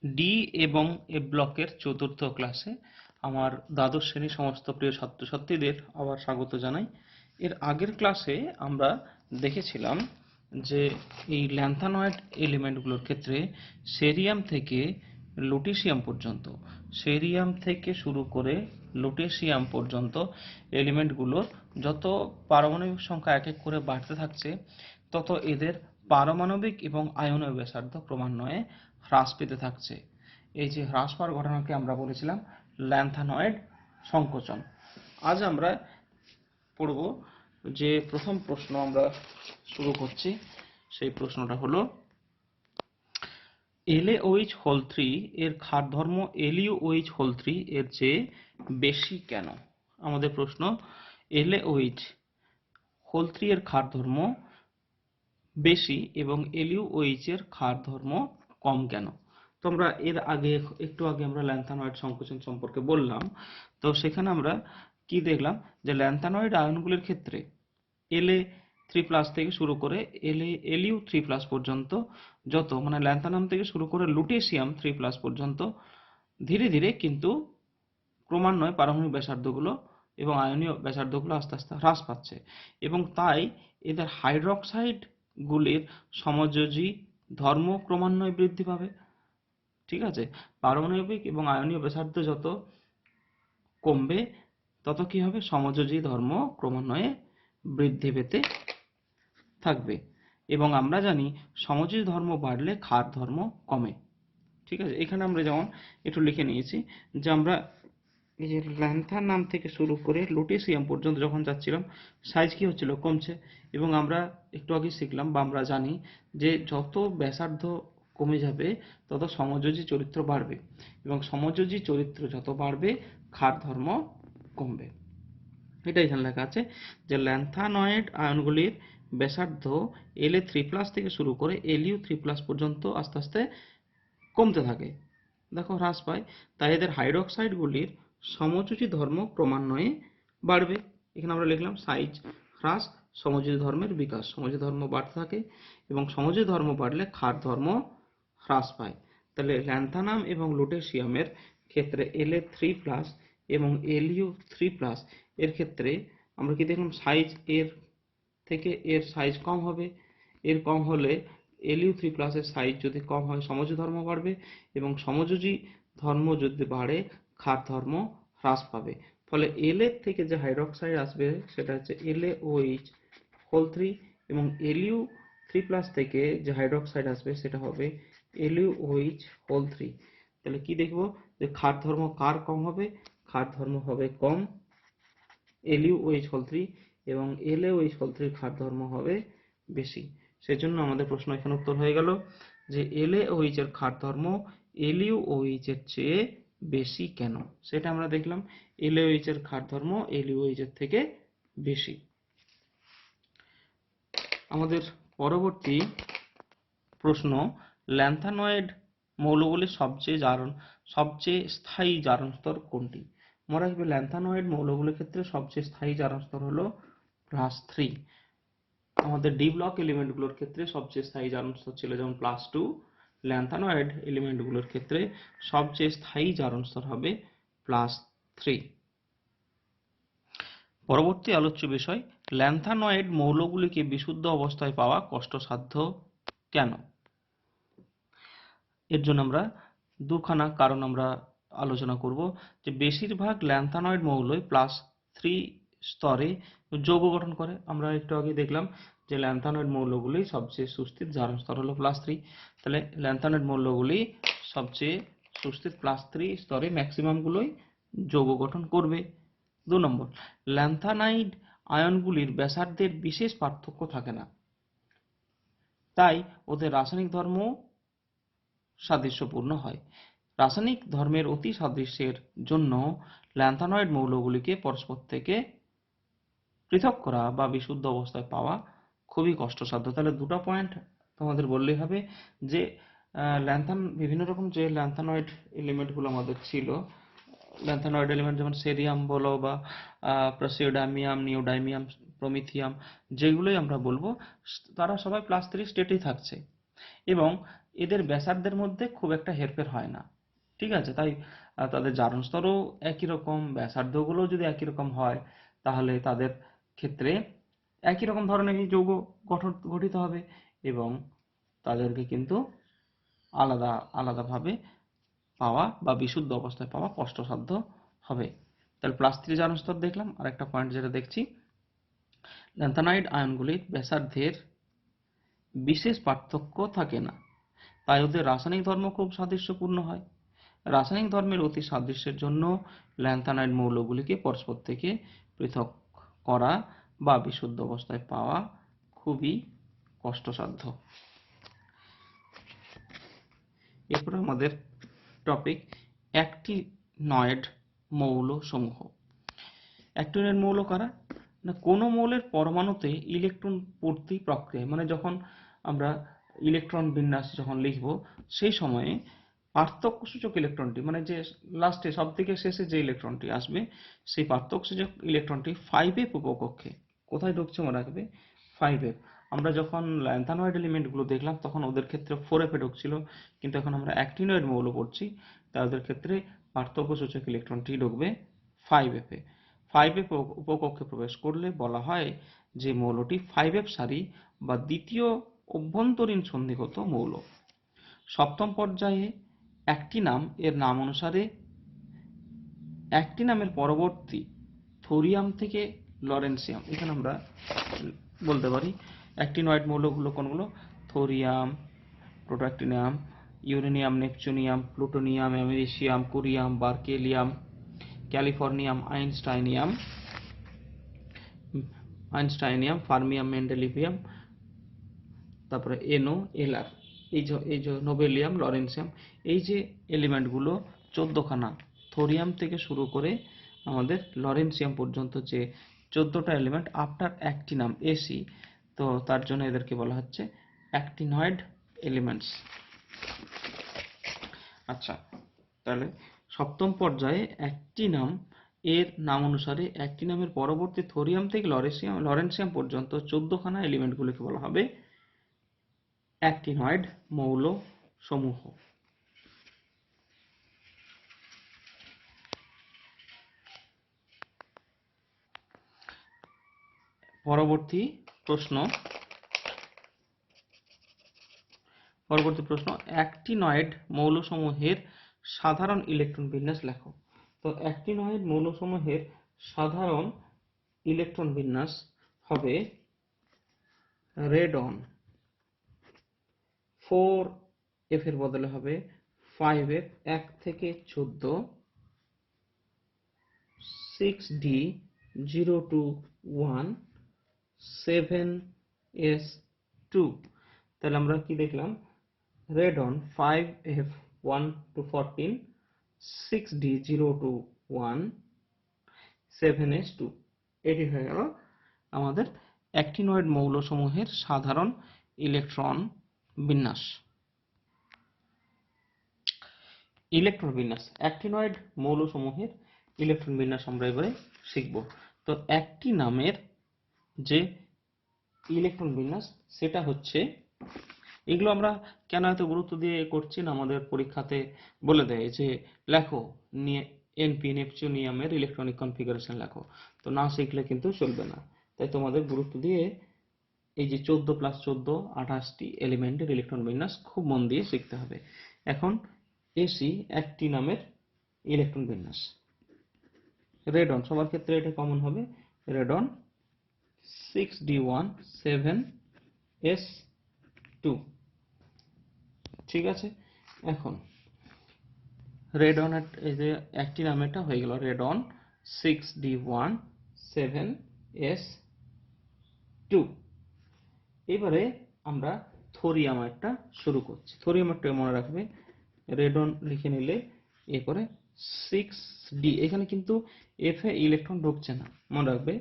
D এবং এ ব্লকের চতুর্থ ক্লাসে আমার দ্বাদশ শ্রেণীর সমস্ত প্রিয় ছাত্রছাত্রীদের আবার স্বাগত জানাই। এর আগের ক্লাসে আমরা দেখেছিলাম যে এই ল্যান্থানয়েড এলিমেন্টগুলোর ক্ষেত্রে সেরিয়াম থেকে লুটেশিয়াম পর্যন্ত, সেরিয়াম থেকে শুরু করে লুটেশিয়াম পর্যন্ত এলিমেন্টগুলোর যত পারমাণবিক সংখ্যা এক এক করে বাড়তে থাকছে, তত এদের পারমাণবিক এবং আয়নীয় ব্যাসার্ধ ক্রমান্বয়ে হ্রাস পেতে থাকছে। এই যে হ্রাস পাওয়ার ঘটনাকে আমরা বলেছিলাম ল্যান্থানয়েড সংকোচন। আজ আমরা পড়ব যে প্রথম প্রশ্ন আমরা শুরু করছি, সেই প্রশ্নটা হলো LaOH হোল 3 এর ক্ষার ধর্ম LuOH হোল 3 এর চেয়ে বেশি কেন? আমাদের প্রশ্ন, LaOH হোল 3 এর ক্ষার ধর্ম বেশি এবং LuOH এর ক্ষার ধর্ম কম কেন? তো আমরা এর আগে একটু আগে আমরা ল্যান্থানয়েড সংকোচন সম্পর্কে বললাম। তো সেখানে আমরা কি দেখলাম যে ল্যান্থানয়েড আয়নগুলির ক্ষেত্রে La3+ থেকে শুরু করে Lu3+ পর্যন্ত যত মানে ল্যান্থানাম থেকে শুরু করে লুটেশিয়াম 3+ পর্যন্ত ধীরে ধীরে কিন্তু ক্রমান্বয়ে পারমাণবিক ব্যাসার্ধগুলো এবং আয়নীয় ব্যাসার্ধগুলো আস্তে আস্তে হ্রাস পাচ্ছে এবং তাই এদের হাইড্রক্সাইড গুলির সমযোজী ধর্ম ক্রমান্বয়ে বৃদ্ধি পাবে। ঠিক আছে, পারমাণবিক এবং আয়নীয় ব্যাসার্ধ যত কমবে তত কি হবে, সমযোজী ধর্ম ক্রমান্বয়ে বৃদ্ধি পেতে থাকবে এবং আমরা জানি সমযোজী ধর্ম বাড়লে ক্ষার ধর্ম কমে। ঠিক আছে, এখানে আমরা যেমন একটু লিখে নিয়েছি যে আমরা এই যে ল্যান্থানাম থেকে শুরু করে লুটেশিয়াম পর্যন্ত যখন যাচ্ছিলাম সাইজ কি হচ্ছিল, কমছে এবং আমরা একটু আগে শিখলাম বা আমরা জানি যে যত ব্যাসার্ধ কমে যাবে তত সমযোজী চরিত্র বাড়বে এবং সমযোজী চরিত্র যত বাড়বে ক্ষার ধর্ম কমবে। এটা এখানে লেখা আছে যে ল্যান্থানয়েড আয়নগুলির ব্যাসার্ধ La3+ থেকে শুরু করে Lu3+ পর্যন্ত আস্তে আস্তে কমতে থাকে, দেখো হ্রাস পায়, তাই এদের হাইড্রক্সাইডগুলির সমযোজী ধর্ম ক্রমান্বয়ে বাড়বে। এখানে আমরা লিখলাম সাইজ হ্রাস, সমযোজী ধর্মের বিকাশ, সমযোজী ধর্ম বাড়তে থাকে এবং সমযোজী ধর্ম বাড়লে ক্ষার ধর্ম হ্রাস পায়। তাহলে ল্যান্থানাম এবং লুটেশিয়ামের ক্ষেত্রে La3+ এবং Lu3+ এর ক্ষেত্রে আমরা কি দেখলাম, সাইজ এর থেকে এর সাইজ কম হবে, এর কম হলে Lu3+ এর সাইজ যদি কম হয় সমযোজী ধর্ম বাড়বে এবং সমযোজী ধর্ম যদি বাড়ে ক্ষার ধর্ম হ্রাস পাবে। ফলে La থেকে যে হাইড্রক্সাইড আসবে সেটা হচ্ছে LaOH হোল 3 এবং Lu3+ থেকে যে হাইড্রক্সাইড আসবে সেটা হবে LuOH হোল 3। তাহলে কি দেখব যে ক্ষার ধর্ম কার কম হবে, ক্ষার ধর্ম হবে কম LuOH হোল 3 এবং LaOH হোল 3 ক্ষার ধর্ম হবে বেশি। সেজন্য আমাদের প্রশ্ন এখানে উত্তর হয়ে গেল যে LaOH এর ক্ষার ধর্ম LuOH এর চেয়ে বেশি কেন, সেটা আমরা দেখলাম। LaOH এর ক্ষার ধর্ম LuOH এর থেকে বেশি। আমাদের পরবর্তী প্রশ্ন, ল্যান্থানয়েড মৌলগুলির সবচেয়ে স্থায়ী জারণ স্তর কোনটি? মনে রাখবে ল্যান্থানয়েড মৌলগুলির ক্ষেত্রে সবচেয়ে স্থায়ী জারণ স্তর হলো +3। আমাদের ডি ব্লক এলিমেন্টগুলোর ক্ষেত্রে সবচেয়ে স্থায়ী জারণ স্তর ছিল যেমন +2, ল্যান্থানয়েড এলিমেন্টগুলোর ক্ষেত্রে সবচেয়ে স্থায়ী জারণ স্তর হবে +3। পরবর্তী আলোচ্য বিষয়, ল্যান্থানয়েড মৌলগুলিকে বিশুদ্ধ অবস্থায় পাওয়া কষ্টসাধ্য কেন? এর জন্য আমরা দুখানা কারণ আমরা আলোচনা করব যে বেশিরভাগ ল্যান্থানয়েড মৌলই +3 স্তরে যৌগ গঠন করে। আমরা একটু আগে দেখলাম যে ল্যান্থানয়েড মৌলগুলি সবচেয়ে সুস্থির জারণ স্তর হলো +3, তাহলে ল্যান্থানয়েড মৌলগুলি সবচেয়ে সুস্থির +3 স্তরে ম্যাক্সিমামগুলোই যৌগ গঠন করবে। 2 নম্বর, ল্যান্থানাইড আয়নগুলির ব্যাসার্ধের বিশেষ পার্থক্য থাকে না, তাই ওদের রাসায়নিক ধর্ম সাদৃশ্যপূর্ণ হয়। রাসায়নিক ধর্মের অতি সাদৃশ্যের জন্য ল্যান্থানয়েড মৌলগুলিকে পরস্পর থেকে পৃথক করা বা বিশুদ্ধ অবস্থায় পাওয়া খুবই কষ্টসাধ্য। তাহলে দুটো পয়েন্ট তোমাদের বললেই হবে যে বিভিন্ন রকম যে ল্যান্থানয়েড এলিমেন্টগুলো আমাদের ছিল, ল্যান্থানয়েড এলিমেন্ট যেমন সেরিয়াম বলো বা প্রাসিওডামিয়াম, নিওডাইমিয়াম, প্রমিথিয়াম, যেগুলোই আমরা বলবো তারা সবাই +3 স্টেটেই থাকছে এবং এদের ব্যাসার্ধের মধ্যে খুব একটা হেরফের হয় না, ঠিক আছে? তাই তাদের জারণ স্তরও একই রকম, ব্যাসার্ধগুলো যদি একই রকম হয় তাহলে তাদের ক্ষেত্রে একই রকম ধরনের যৌগ গঠিত হবে এবং তাদেরকে কিন্তু আলাদা আলাদাভাবে পাওয়া বা বিশুদ্ধ অবস্থায় পাওয়া কষ্টসাধ্য হবে। তাহলে +3 জারণ স্তর দেখলাম। আর একটা পয়েন্ট যেটা দেখছি, ল্যান্থানাইড আয়নগুলির ব্যাসার্ধের বিশেষ পার্থক্য থাকে না, তাই ওদের রাসায়নিক ধর্ম খুব সাদৃশ্যপূর্ণ হয়। রাসায়নিক ধর্মের অতি সাদৃশ্যের জন্য ল্যান্থানাইড মৌলগুলিকে পরস্পর থেকে পৃথক করা বা বিশুদ্ধ অবস্থায় পাওয়া খুবই কষ্টসাধ্য। এরপর আমাদের টপিক অ্যাক্টিনয়েড মৌল সমূহ। অ্যাক্টিনয়েড মৌল কারা? না, কোনো মৌলের পরমাণুতে ইলেকট্রন পূর্তি প্রক্রিয়া, মানে যখন আমরা ইলেকট্রন বিন্যাস যখন লিখব সেই সময়ে পার্থক্যসূচক ইলেকট্রনটি, মানে যে লাস্টে সব থেকে শেষে যে ইলেকট্রনটি আসবে সেই পার্থক্যসূচক ইলেকট্রনটি 5f উপকক্ষে কোথায় ঢুকছে মনে রাখবে, 5f। আমরা যখন ল্যান্থানয়েড এলিমেন্টগুলো দেখলাম তখন ওদের ক্ষেত্রে 4f এ ঢুকছিল, কিন্তু এখন আমরা অ্যাক্টিনয়েড মৌল পড়ছি তাই ওদের ক্ষেত্রে পার্থক্যসূচক ইলেকট্রনটি ঢুকবে 5f এ। 5f উপকক্ষে প্রবেশ করলে বলা হয় যে মৌলটি 5f সারি বা দ্বিতীয় অভ্যন্তরীণ সন্ধিগত মৌল। সপ্তম পর্যায়ে অ্যাক্টিনাম এর নাম অনুসারে অ্যাক্টিনামের পরবর্তী থোরিয়াম থেকে লরেন্সিয়াম, এখানে আমরা বলতে পারি অ্যাক্টিনয়েড মৌলগুলো কোনগুলো, thorium, protactinium, uranium, neptunium, plutonium, americium, curium, berkelium, californium, einsteinium, fermium, mendelevium, তারপরে এনও, এলআর, এই যে নোবেলিয়াম, লরেন্সিয়াম, এই যে এলিমেন্টগুলো 14খানা, থোরিয়াম থেকে শুরু করে আমাদের লরেন্সিয়াম পর্যন্ত যে 14টা এলিমেন্ট আফটার অ্যাক্টিনাম এসি, তো তার জন্য এদেরকে বলা হচ্ছে অ্যাক্টিনয়েড এলিমেন্টস। আচ্ছা, তাহলে সপ্তম পর্যায়ে অ্যাক্টিনাম এর নাম অনুসারে অ্যাক্টিনামের পরবর্তী থোরিয়াম থেকে লরেন্সিয়াম পর্যন্ত 14খানা এলিমেন্টগুলোকে বলা হবে অ্যাক্টিনয়েড মৌল সমূহ। পরবর্তী প্রশ্ন অ্যাক্টিনয়েড মৌলসমূহের সাধারণ ইলেকট্রন বিন্যাস লেখো। তো অ্যাক্টিনয়েড মৌলসমূহের সাধারণ ইলেকট্রন বিন্যাস হবে রেডন 4f এর বদলে হবে 5f, 1 থেকে 14, 6d, 0 to 1, 7s2। তাহলে আমরা কি দেখলাম, radon 5f 1 to 14, 6d 0 to 1, 7s2। এটি হয়ে গেল আমাদের অ্যাক্টিনয়েড মৌলসমূহের সাধারণ ইলেকট্রন বিন্যাস। ইলেকট্রন বিন্যাস, অ্যাক্টিনয়েড মৌলসমূহের ইলেকট্রন বিন্যাস আমরা এবারে শিখব। তো অ্যাক্টিনামের যে ইলেকট্রন বিন্যাস সেটা হচ্ছে, এগুলো আমরা কেন এত গুরুত্ব দিয়ে করছি না, আমাদের পরীক্ষাতে বলে দেয় যে লেখো এনপি নেপচুনিয়ামের ইলেকট্রনিক কনফিগারেশন লেখো, তো না শিখলে কিন্তু চলবে না। তাই তোমাদের গুরুত্ব দিয়ে এই যে 14 + 14 28টি এলিমেন্টের ইলেকট্রন বিন্যাস খুব মন দিয়ে শিখতে হবে। এখন এসি অ্যাক্টিনামের ইলেকট্রন বিন্যাস। রেডন সবার ক্ষেত্রে এটা কমন হবে, রেডন 6d1 7s2, ঠিক আছে। এখন রেডন এই যে অ্যাক্টিনামেরটা হয়ে গেল রেডন 6d1 7s2। এবারে আমরা থোরিয়ামেরটা শুরু করছি। থোরিয়ামেরটা মনে রাখবে, রেডন লিখে নিলে এরপরে 6d, এখানে কিন্তু f এ ইলেকট্রন ঢুকছে না, মনে রাখবে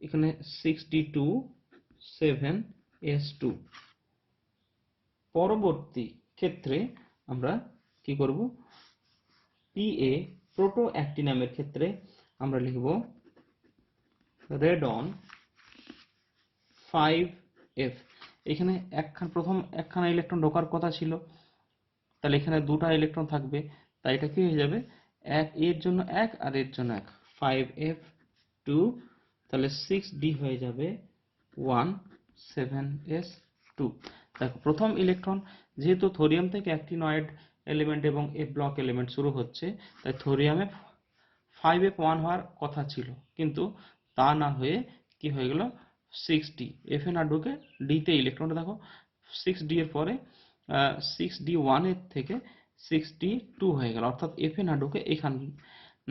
এখানে 6d2 7s2। পরবর্তী ক্ষেত্রে আমরা কি করব, PA প্রোটো অ্যাক্টিনামের ক্ষেত্রে আমরা লিখব রেডন 5f। এখানে প্রথম একখানা ইলেকট্রন ঢোকার কথা ছিল, তাহলে এখানে দুটা ইলেকট্রন থাকবে, তাই এটা কি হয়ে যাবে, এক এর জন্য এক আর এর জন্য এক, 5f2, তাহলে 6d হয়ে যাবে 17s2। দেখো প্রথম ইলেকট্রন, যেহেতু থোরিয়াম থেকে অ্যাক্টিনয়েড এলিমেন্ট এবং এফ ব্লক এলিমেন্ট শুরু হচ্ছে, তাই থোরিয়ামে 5f1 হওয়ার কথা ছিল, কিন্তু তা না হয়ে কি হয়ে গেল 6d, এফ এ না ঢুকে ডিতে ইলেকট্রনটা দেখো 6d এর পরে 6d1 এর থেকে 6d2 হয়ে গেল, অর্থাৎ এফ এ না ঢুকে এখান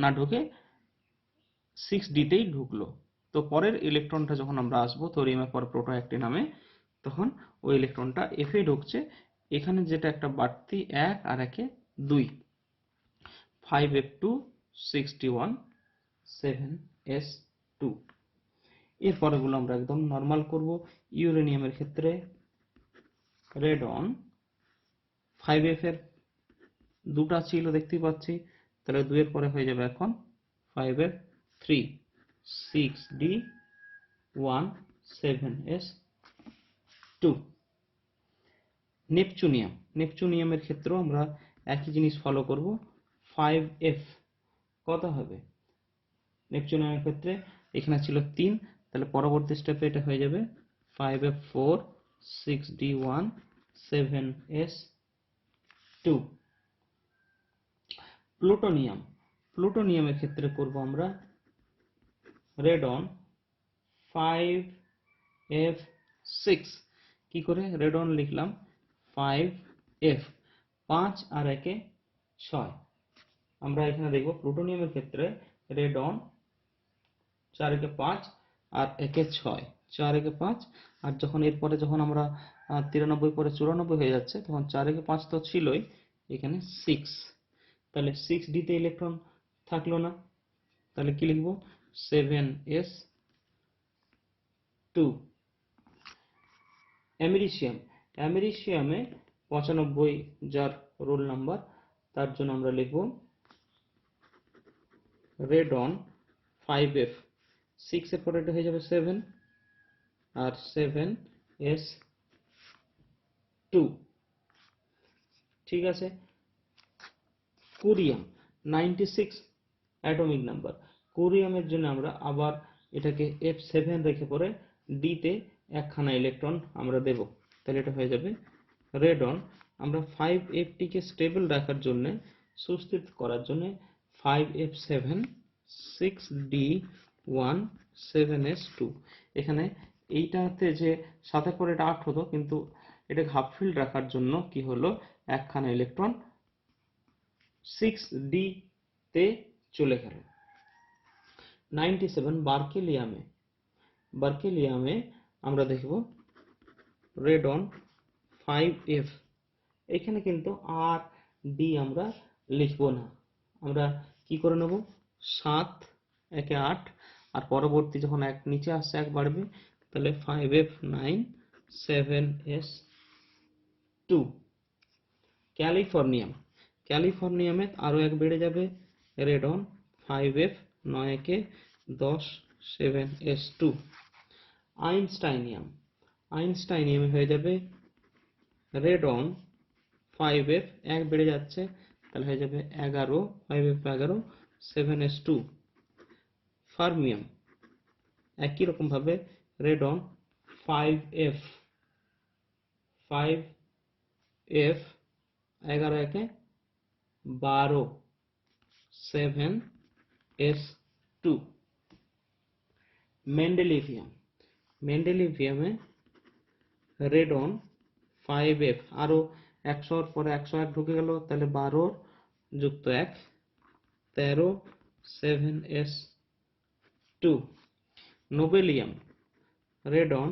না ঢুকে 6d তেই ঢুকলো। তো পরের ইলেকট্রনটা যখন আমরা আসবো থোরিয়ামের পর প্রোটোঅ্যাক্টিনামে, তখন ওই ইলেকট্রনটা এফ এ ঢুকছে, এখানে যেটা একটা বাড়তি এক আর একে দুই, 5f2 61 7s2। এর পরেগুলো আমরা একদম নর্মাল করব। ইউরেনিয়ামের ক্ষেত্রে রেডন 5f এর দুটা ছিল দেখতেই পাচ্ছি, তাহলে 2 এর পরে হয়ে যাবে এখন 5f3 6d1 7s2। নেপচুনিয়ামের ক্ষেত্রেও আমরা একই জিনিস ফলো করব। 5f কত হবে, নেপচুনিয়ামের ক্ষেত্রে এখানে ছিল 3, তাহলে পরবর্তী স্টেপে এটা হয়ে যাবে 5f4 6d1 7s2। প্লুটোনিয়ামের ক্ষেত্রে করব আমরা রেডন 5f6, কি করে রেডন লিখলাম 5f, 5 আর একে 6। আমরা এখানে দেখব প্লুটোনিয়ামের ক্ষেত্রে রেডন 4 একে 5 আর একে 6, 4 একে 5, আর যখন এরপরে যখন আমরা 93 পরে 94 হয়ে যাচ্ছে, তখন 4 একে 5 তো ছিলই, এখানে 6, তাহলে 6d তে ইলেকট্রন থাকলো না, তাহলে কি লিখবো 7s2। অ্যামেরিসিয়ামে 95 যার রোল নাম্বার, তার জন্য আমরা লিখব রেডন 5f, 6 এর পরে এটা হয়ে যাবে 7 আর 7s2। ঠিক আছে। কুরিয়াম 96 অ্যাটমিক নাম্বার, কুরিয়ামের জন্য আমরা আবার এটাকে f7 রেখে পরে d তে একখানা ইলেকট্রন আমরা দেব, তাহলে এটা হয়ে যাবে রেডন। আমরা 5f টিকে স্টেবল রাখার জন্য, সুস্থির করার জন্য 5f7 6d1 7s2। এখানে এইটাতে যে সাথে করে এটা 8 হতো, কিন্তু এটাকে হাফ ফিল্ড রাখার জন্য কি হলো, একখানা ইলেকট্রন 6d তে চলে গেল। 97 বার্কেলিয়ামে আমরা দেখব রেডন 5f, এখানে কিন্তু আর ডি আমরা লিখব না, আমরা কি করে নেব 7 একে 8, আর পরবর্তী যখন এক নিচে আসছে এক বাড়বে, তাহলে 5f9 7s2। ক্যালিফোর্নিয়ামে আরো এক বেড়ে যাবে রেডন 5f 9 একে 10 7s2। আইনস্টাইনিয়ামে হয়ে যাবে রেডন 5f, এক বেড়ে যাচ্ছে, তাহলে হয়ে যাবে 11 5f 11 7s2। ফার্মিয়াম একই রকম ভাবে রেডন 5f 11 একে 12 7s2। মেন্ডেলিভিয়ামে রেডন 5f, আরো 100 এর পরে 101 ঢুকে গেল, তাহলে 12 যুক্ত 1 13 7s2। নোবেলিয়াম রেডন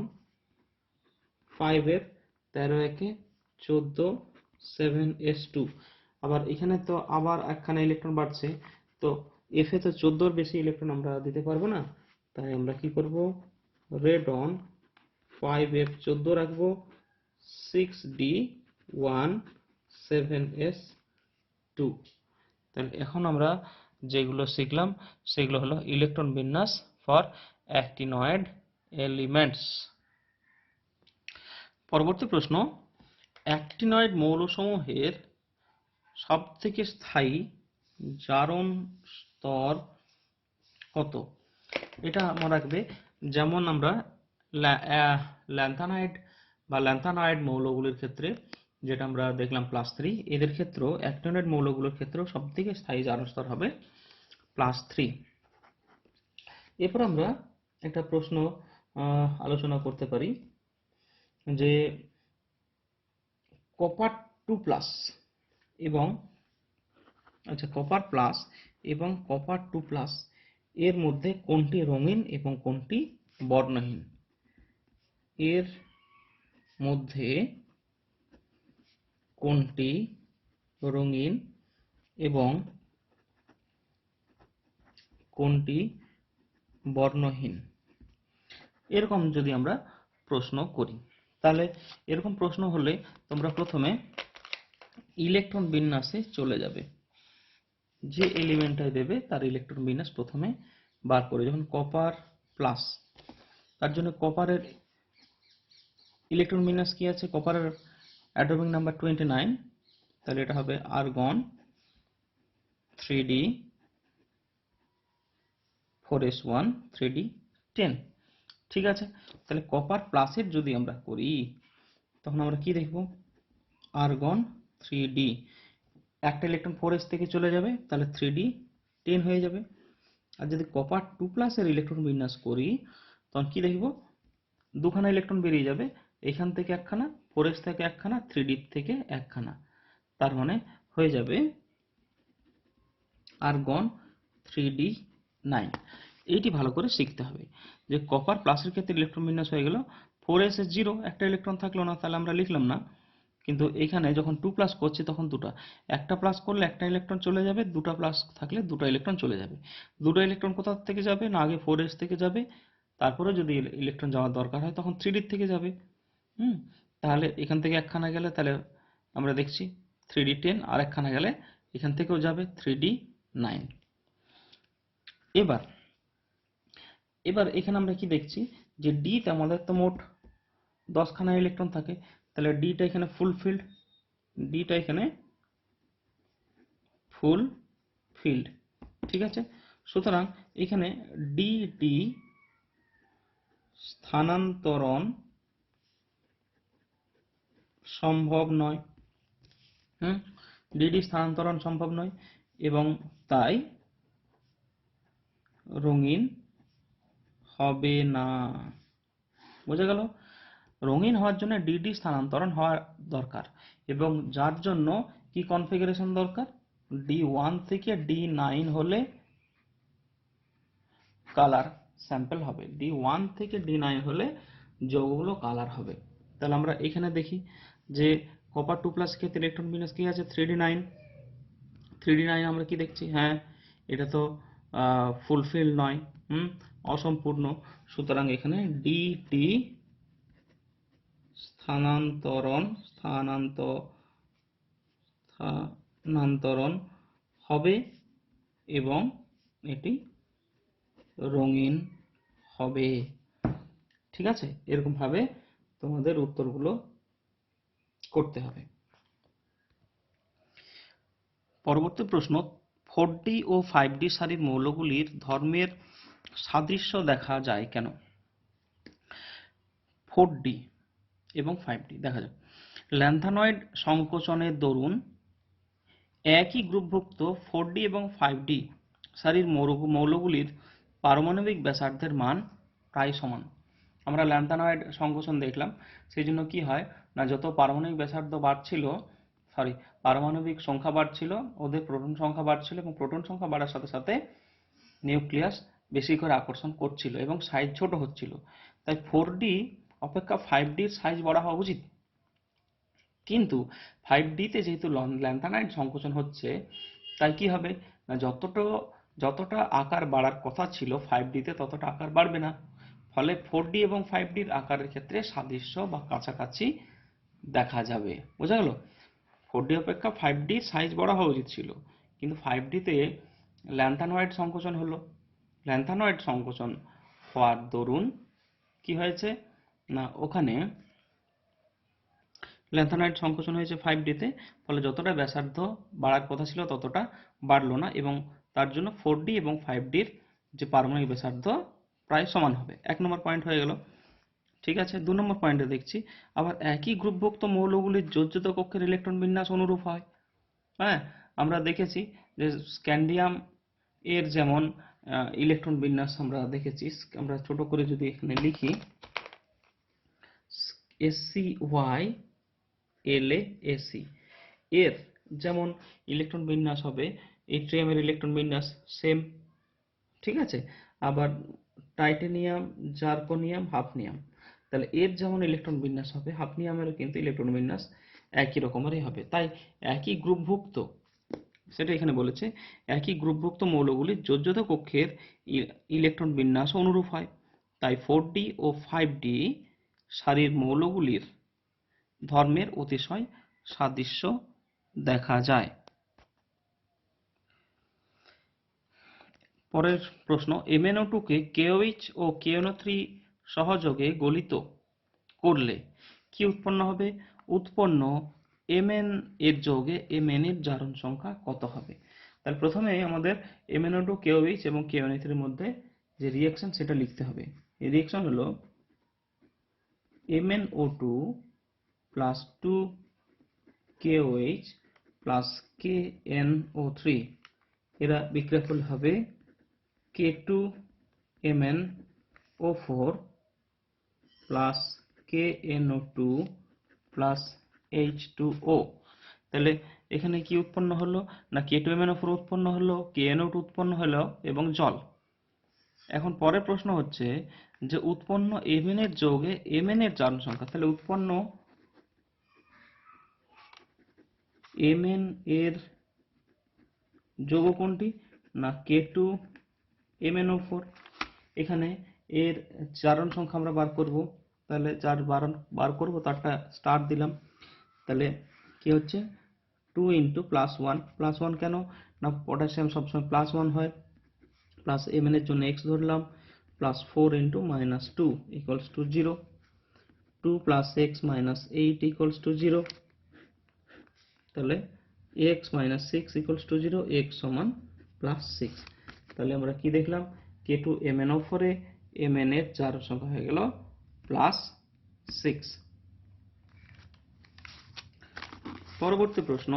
5f 13 একে 14 7s2। আবার এখানে তো আবার একখানা ইলেকট্রন বাড়ছে, তো এফ এ তো 14 এর বেশি ইলেকট্রন আমরা দিতে পারবো না, তাই আমরা কি করব রেডন 5f 14 রাখবো, 6d1 7s2। তাহলে এখন আমরা যেগুলো শিখলাম সেগুলো হলো ইলেকট্রন বিন্যাস ফর অ্যাক্টিনয়েড এলিমেন্টস। পরবর্তী প্রশ্ন, অ্যাক্টিনয়েড মৌলসমূহের সব থেকে স্থায়ী জারণ স্তর কত? এটা মনে রাখবে, যেমন আমরা ল্যান্থানাইড বা ল্যান্থানাইড মৌলগুলির ক্ষেত্রে যেটা আমরা দেখলাম +3, এদের ক্ষেত্রেও অ্যাক্টিনোয়েড মৌলগুলোর ক্ষেত্রেও সব থেকে স্থায়ী জারণ স্তর হবে +3। এরপর আমরা একটা প্রশ্ন আলোচনা করতে পারি যে কপার 2+ এবং কপার প্লাস এবং কপার 2+ এর মধ্যে কোনটি রঙিন এবং কোনটি বর্ণহীন? এর মধ্যে কোনটি রঙিন এবং কোনটি বর্ণহীন? এরকম যদি আমরা প্রশ্ন করি, তাহলে এরকম প্রশ্ন হলে তোমরা প্রথমে ইলেকট্রন বিন্যাসে চলে যাবে। যে এলিমেন্টটা দেবে তার ইলেকট্রন বিন্যাস প্রথমে বার করে, যখন কপার প্লাস, তার জন্য কপারের ইলেকট্রন বিন্যাস কি আছে? কপারের অ্যাটমিক নাম্বার 29, তাহলে এটা হবে আর্গন 3d 4s1 3d 10। ঠিক আছে, তাহলে কপার প্লাসের যদি আমরা করি তখন আমরা কি দেখব? আর্গন 3d, একটা ইলেকট্রন 4s থেকে চলে যাবে, তাহলে 3d 10 হয়ে যাবে। আর যদি কপার 2+ এর ইলেকট্রন বিন্যাস করি তখন কি দেখব? দুখানা ইলেকট্রন বেরিয়ে যাবে, এখান থেকে একখানা, 4s থেকে একখানা, 3d থেকে একখানা, তার মানে হয়ে যাবে আর্গন 3d 9। এইটি ভালো করে শিখতে হবে যে কপার প্লাসের ক্ষেত্রে ইলেকট্রন বিন্যাস হয়ে গেল 4s এর 0, একটা ইলেকট্রন থাকলো না, তাহলে আমরা লিখলাম না। কিন্তু এখানে যখন 2+ করছি তখন দুটা, একটা প্লাস করলে একটা ইলেকট্রন চলে যাবে, দুটা প্লাস থাকলে দুটো ইলেকট্রন চলে যাবে। দুটো ইলেকট্রন কোথা থেকে যাবে? না আগে 4s থেকে যাবে, তারপরে যদি ইলেকট্রন যাওয়ার দরকার হয় তখন 3d থেকে যাবে। তাহলে এখান থেকে একখানা গেলে তাহলে আমরা দেখছি 3d 10, আর একখানা গেলে এখান থেকেও যাবে 3d 9। এবার এখানে আমরা কি দেখছি যে ডি তে আমাদের তো মোট 10খানা ইলেকট্রন থাকে, তাহলে ডিটা এখানে ফুলফিল্ড, ডিটা এখানে ফুলফিল্ড। ঠিক আছে, সুতরাং এখানে ডিটি স্থানান্তরণ সম্ভব নয়। ডিডি স্থানান্তরণ সম্ভব নয় এবং তাই রঙিন হবে না। বোঝা গেল? রঙিন হওয়ার জন্য ডিডি স্থানান্তরণ হওয়ার দরকার, এবং যার জন্য কি কনফিগারেশন দরকার? D1 থেকে D9 হলে কালার স্যাম্পল হবে, D1 থেকে D9 হলে যৌগগুলো কালার হবে। তাহলে আমরা এখানে দেখি যে কপার 2+ ক্ষেত্রে ইলেকট্রন বিন্যাস কি আছে? 3d9। 3d9 আমরা কি দেখছি? হ্যাঁ, এটা তো ফুলফিল নয়, অসম্পূর্ণ। সুতরাং এখানে ডিটি স্থানান্তরণ হবে এবং এটি রঙিন হবে। ঠিক আছে, এরকম ভাবে তোমাদের উত্তরগুলো করতে হবে। পরবর্তী প্রশ্ন, 4d ও 5d সারির মৌলগুলির ধর্মের সাদৃশ্য দেখা যায় কেন? 4d এবং 5d দেখা যায় ল্যান্থানয়েড সংকোচনের দরুন একই গ্রুপভুক্ত 4d এবং 5d সারির মৌলগুলির পারমাণবিক ব্যাসার্ধের মান প্রায় সমান। আমরা ল্যান্থানয়েড সংকোচন দেখলাম, সেই জন্য কি হয় না, যত পারমাণবিক ব্যাসার্ধ বাড়ছিল, পারমাণবিক সংখ্যা বাড়ছিল, ওদের প্রোটন সংখ্যা বাড়ছিল, এবং প্রোটন সংখ্যা বাড়ার সাথে সাথে নিউক্লিয়াস বেশি করে আকর্ষণ করছিল এবং সাইজ ছোট হচ্ছিল। তাই 4d অপেক্ষা 5d এর সাইজ বড় হওয়া উচিত। কিন্তু 5d তে যেহেতু ল্যান্থানাইড সংকোচন হচ্ছে, তাই কি হবে না, যতটা আকার বাড়ার কথা ছিল 5d তে ততটা আকার বাড়বে না। ফলে 4d এবং 5d এর আকারের ক্ষেত্রে সাদৃশ্য বা কাছাকাছি দেখা যাবে। বোঝা গেল? 4d অপেক্ষা 5d সাইজ বড় হওয়া উচিত ছিল, কিন্তু 5d তে ল্যান্থানয়েড সংকোচন হলো। ল্যান্থানয়েড সংকোচন হওয়ার দরুন কি হয়েছে না, ওখানে ল্যান্থানাইট সংকোচন হয়েছে 5D তে, ফলে যতটা ব্যাসার্ধ বাড়ার কথা ছিল ততটা বাড়লো না, এবং তার জন্য 4D এবং 5D র যে পারমাণবিক ব্যাসার্ধ প্রায় সমান হবে। 1 নম্বর পয়েন্ট হয়ে গেল। ঠিক আছে, 2 নম্বর পয়েন্টে দেখছি আবার একই গ্রুপভুক্ত মৌলগুলির যোজ্যতা কক্ষের ইলেকট্রন বিন্যাস অনুরূপ হয়। হ্যাঁ, আমরা দেখেছি যে স্ক্যান্ডিয়াম এর যেমন ইলেকট্রন বিন্যাস আমরা দেখেছি। আমরা ছোট করে যদি এখানে লিখি SCY LAC, এর যেমন ইলেকট্রন বিন্যাস হবে, ইট্রিয়ামের ইলেকট্রন বিন্যাস সেম। ঠিক আছে, আবার টাইটেনিয়াম, জার্কোনিয়াম, হাফনিয়াম, তাহলে এর যেমন ইলেকট্রন বিন্যাস হবে, হাফনিয়ামেরও কিন্তু ইলেকট্রন বিন্যাস একই রকমেরই হবে। তাই একই গ্রুপভুক্ত, সেটা এখানে বলেছে, একই গ্রুপভুক্ত মৌলগুলির যোজ্যতা কক্ষের ইলেকট্রন বিন্যাস অনুরূপ হয়। তাই 4D ও 5D সারির মৌলগুলির ধর্মের অতিশয় সাদৃশ্য দেখা যায়। পরের প্রশ্ন, MnO2 কে KOH ও KNO3 সহযোগে গলিত করলে কি উৎপন্ন হবে? উৎপন্ন Mn এর যৌগে Mn এর জারণ সংখ্যা কত হবে? তাহলে প্রথমে আমাদের MnO2, KOH এবং KNO3 এর মধ্যে যে রিঅ্যাকশন সেটা লিখতে হবে। এই রিঅ্যাকশন হলো MnO2 plus 2 KOH plus KNO3, এরা বিক্রিয়া করলে হবে K2MnO4 plus KNO2 plus H2O। তাহলে এখানে কি উৎপন্ন হলো না, K2MnO4 উৎপন্ন হলো, KNO2 উৎপন্ন হলো এবং জল। এখন পরের প্রশ্ন হচ্ছে যে উৎপন্ন Mn এর যৌগে Mn এর জারণ সংখ্যা। তাহলে উৎপন্ন Mn এর যৌগ কোনটি না K2MnO4। এখানে এর জারণ সংখ্যা আমরা বার করব, তাহলে যার বার করব তারটা স্টার দিলাম। তাহলে কি হচ্ছে 2 ইন্টু প্লাস 1, প্লাস 1 কেন না পটাশিয়াম সবসময় প্লাস 1 হয়, প্লাস Mn এর জন্য x ধরলাম, plus 4 into minus 2 equals to 0, 2 plus x minus 8 equals to 0, তাহলে x minus 6 equals to 0, x সমান প্লাস 6। তাহলে আমরা কি দেখলাম, K2MnO4 এ Mn এর জারণ সংখ্যা হয়ে গেল প্লাস 6। পরবর্তী প্রশ্ন,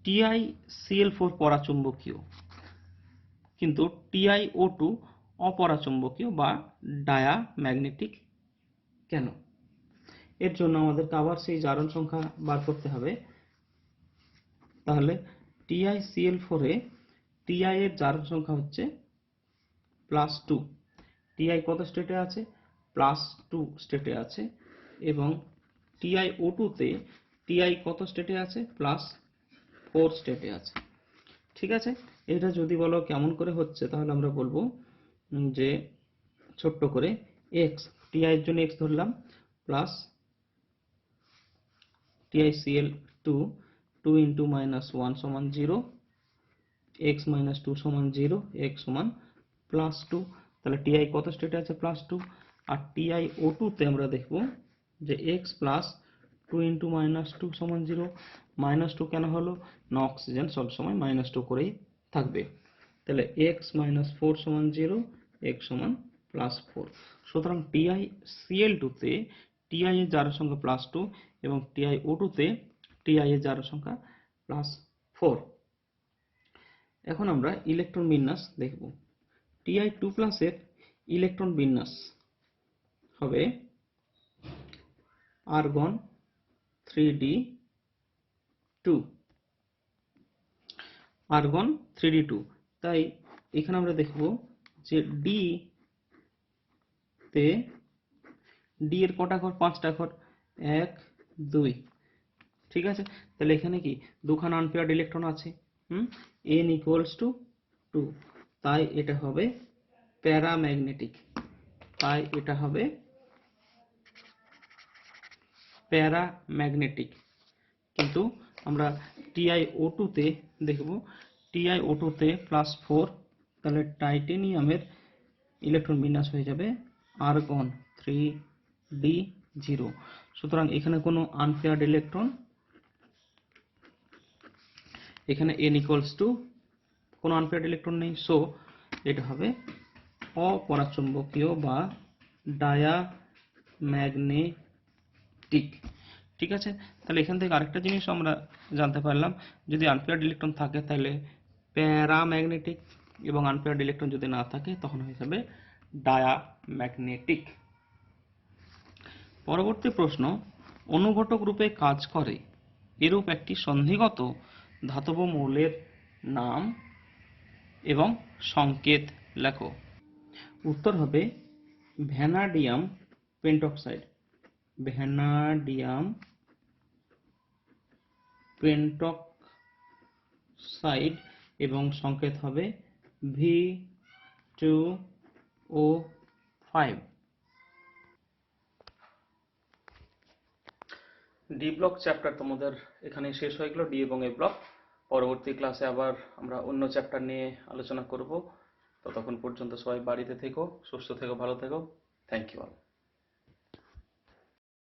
TiCl4 পরাচুম্বকীয় কিন্তু TiO2 অপরাচুম্বকীয় বা ডায়াম্যাগনেটিক কেন? এর জন্য আমাদেরকে আবার সেই জারণ সংখ্যা বার করতে হবে। তাহলে TiCl4 এ Ti এর জারণ সংখ্যা হচ্ছে প্লাস 2, Ti কত স্টেটে আছে? প্লাস 2 স্টেটে আছে, এবং TiO2 তে Ti কত স্টেটে আছে? প্লাস 4 স্টেটে আছে। ঠিক আছে, এটা যদি বলো কেমন করে হচ্ছে, তাহলে আমরা বলবো যে ছোট্ট করে x, Ti এর জন্য x ধরলাম, প্লাস TiCl2 2 ইন্টু মাইনাস 1 সমান 0, x মাইনাস 2 সমান 0, x সমান প্লাস 2। তাহলে Ti কত স্টেটে আছে? প্লাস 2। আর TiO2 তে আমরা দেখব যে x প্লাস 2 ইন্টু মাইনাস 2 সমান 0। মাইনাস 2 কেন হলো না, অক্সিজেন সবসময় মাইনাস 2 করেই থাকবে। তাহলে x মাইনাস 4 সমান 0, x সমান প্লাস 4। সুতরাং TiCl2 তে Ti এর জারণ সংখ্যা প্লাস 2 এবং TiO2 তে Ti এর জারণ সংখ্যা প্লাস 4। এখন আমরা ইলেকট্রন বিন্যাস দেখব। Ti2+ এর ইলেকট্রন বিন্যাস হবে আর্গন 3d2, আর্গন 3d2। তাই এখানে আমরা দেখব যে D তে D এর কটা ঘর? 5টা ঘর, 1 2। ঠিক আছে, তাহলে এখানে কি দুখানা আনপেয়ার্ড ইলেকট্রন আছে, n ইকুয়ালস টু 2, তাই এটা হবে প্যারাম্যাগনেটিক। তাই এটা হবে প্যারাম্যাগনেটিক। কিন্তু আমরা TiO2 তে দেখব, TiO2 তে প্লাস 4, তাহলে টাইটেনিয়ামের ইলেকট্রন বিন্যাস হয়ে যাবে আর্গন 3d0। সুতরাং এখানে কোনো আনপেয়ার্ড ইলেকট্রন, এখানে n ইকুয়ালস টু কোনো আনপেয়ার্ড ইলেকট্রন নেই, সো এটা হবে অপরাচুম্বকীয় বা ডায়াম্যাগনেটিক। ঠিক আছে, তাহলে এখান থেকে আরেকটা জিনিস আমরা জানতে পারলাম, যদি আনপেয়ার্ড ইলেকট্রন থাকে তাহলে প্যারাম্যাগনেটিক, এবং আনপেয়ার্ড ইলেকট্রন যদি না থাকে তখন হয়ে যাবে ডায়াম্যাগনেটিক। পরবর্তী প্রশ্ন, অনুঘটক রূপে কাজ করে এরূপ একটি সন্ধিগত ধাতব মৌলের নাম এবং সংকেত লেখো। উত্তর হবে ভ্যানাডিয়াম পেন্টক্সাইড। ভ্যানাডিয়াম পেন্টক্সাইড এবং সংকেত হবে V2O5। ডি ব্লক চ্যাপ্টার তোমাদের এখানে শেষ হয়ে গেল, ডি এবং এ ব্লক। পরবর্তী ক্লাসে আবার আমরা অন্য চ্যাপ্টার নিয়ে আলোচনা করব। ততক্ষণ পর্যন্ত সবাই বাড়িতে থেকো, সুস্থ থেকো, ভালো থেকো। Thank you all.